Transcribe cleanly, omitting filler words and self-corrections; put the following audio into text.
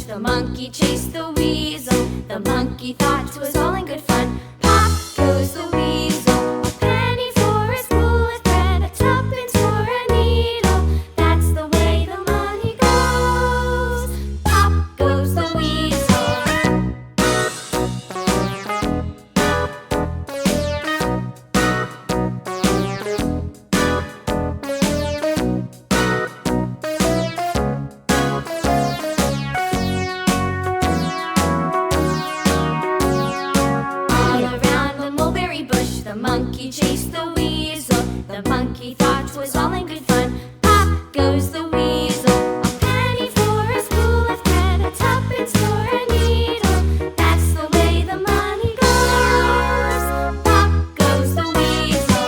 The monkey chased the weasel. The monkey thought 'twas all in good fun. Pop goes the weasel. A penny for a spool of thread, a tuppence for a needle. That's the way the money goes. Pop goes the weasel. The monkey chased the weasel. The monkey thought 'twas all in good fun. Pop goes the weasel. A penny for a spool of thread, a tuppence for a needle. That's the way the money goes. Pop goes the weasel.